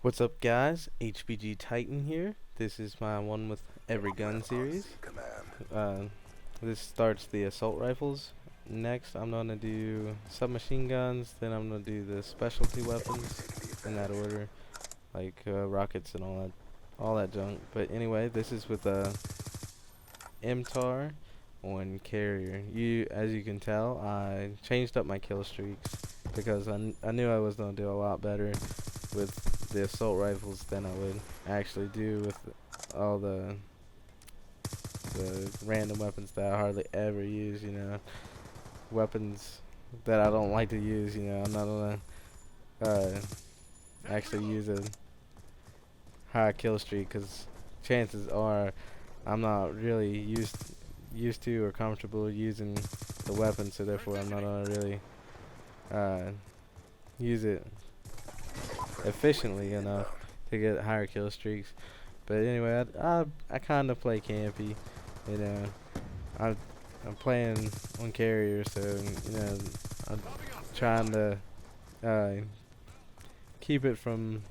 What's up, guys? HBG Titan here. This is my one with every gun series. Uh, this starts the assault rifles. Next, I'm gonna do submachine guns. Then I'm gonna do the specialty weapons in that order, like rockets and all that junk. But anyway, this is with MTAR on carrier. As you can tell, I changed up my kill streaks because I knew I was gonna do a lot better with the assault rifles than I would actually do with all the random weapons that I hardly ever use, weapons that I don't like to use, I'm not gonna actually use a high kill streak because chances are I'm not really used to or comfortable using the weapon, so therefore I'm not gonna really use it efficiently enough to get higher kill streaks. But anyway, I kind of play campy, you know. I I'm playing on carrier, so I'm trying to uh, keep it from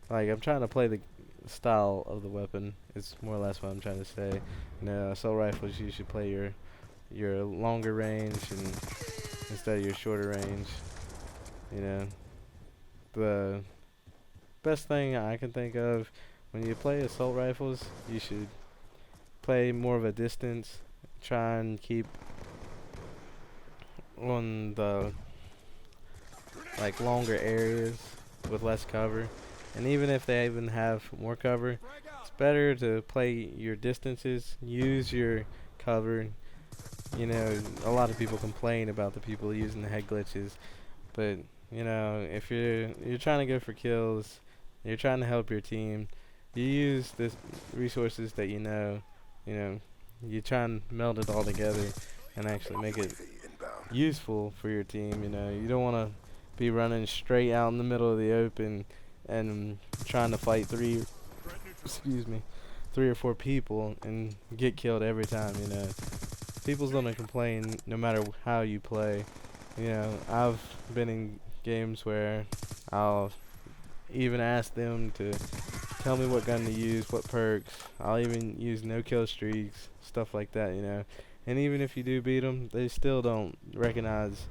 like I'm trying to play the style of the weapon. It's more or less what I'm trying to say. Assault rifles, you should play your longer range and instead of your shorter range. The best thing I can think of when you play assault rifles, you should play more of a distance. Try and keep on the longer areas with less cover. And even if they even have more cover, it's better to play your distances, use your cover. A lot of people complain about the people using the head glitches, but if you're trying to go for kills, you're trying to help your team, you use the resources that you try and meld it all together and actually make it useful for your team. You don't want to be running straight out in the middle of the open and trying to fight three or four people and get killed every time. People's gonna complain no matter how you play. I've been in games where I'll even ask them to tell me what gun to use, what perks. I'll even use no kill streaks, stuff like that. And even if you do beat them, they still don't recognize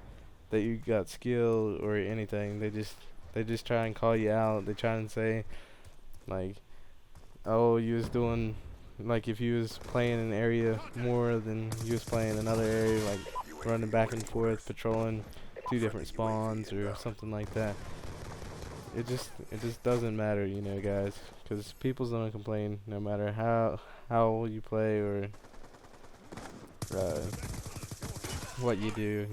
that you got skill or anything. They just try and call you out. They try and say like, oh, you was doing, like, if you was playing an area more than you was playing another area, like running back and forth, patrolling two different spawns or something like that. It just doesn't matter, guys, because people's gonna complain no matter how you play or uh, what you do.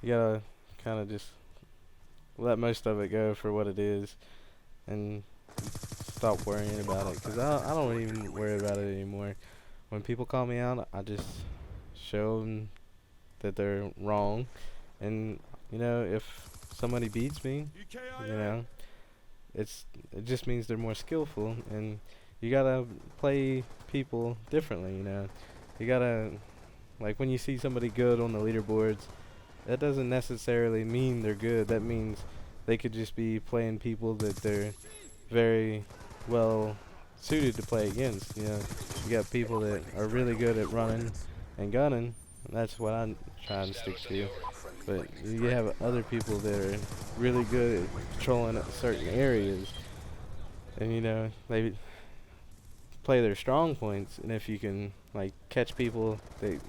You gotta kind of just let most of it go for what it is and stop worrying about it, because I don't even worry about it anymore. When people call me out, I just show them that they're wrong, and if somebody beats me, it just means they're more skillful, and you gotta play people differently. You gotta, like, when you see somebody good on the leaderboards, that doesn't necessarily mean they're good. That means they could just be playing people that they're very well suited to play against. You got people that are really good at running and gunning, and that's what I'm trying to stick to. But you have other people that are really good at patrolling certain areas, and they play their strong points. And if you can catch people that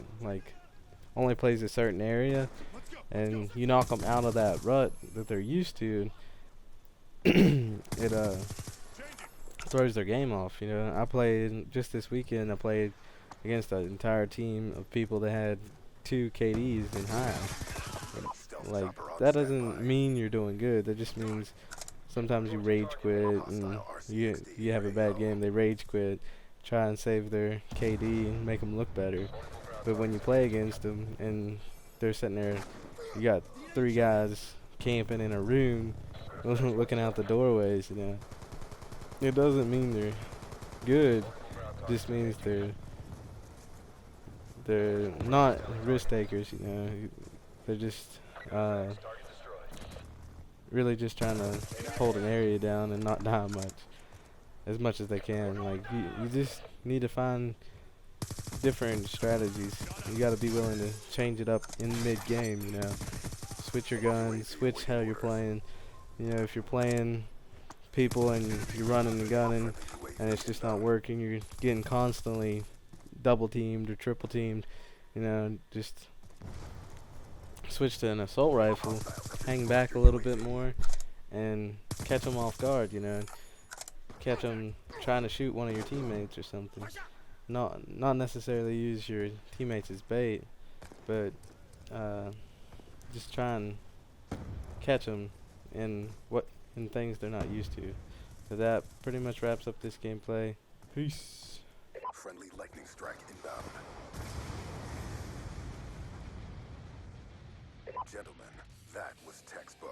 only plays a certain area, and you knock them out of that rut that they're used to, it throws their game off. I played just this weekend. I played against an entire team of people that had 2 KDs in high. That doesn't mean you're doing good. That just means sometimes you rage quit and you have a bad game. They rage quit, try and save their KD and make them look better. But when you play against them and they're sitting there, you got 3 guys camping in a room looking out the doorways. It doesn't mean they're good. It just means they're not risk takers. They're just really just trying to hold an area down and not die as much as they can. Like you just need to find different strategies. You got to be willing to change it up in mid-game. You know, switch your guns, switch how you're playing. You know, if you're playing people and you're running and gunning and it's just not working, you're getting constantly double teamed or triple teamed. You know, just switch to an assault rifle, hang back a little bit more, and catch them off guard. You know, catch them trying to shoot one of your teammates or something. Not necessarily use your teammates as bait, but just try and catch them in things they're not used to. So that pretty much wraps up this gameplay. Peace. Friendly lightning strike inbound. Gentlemen, that was textbook.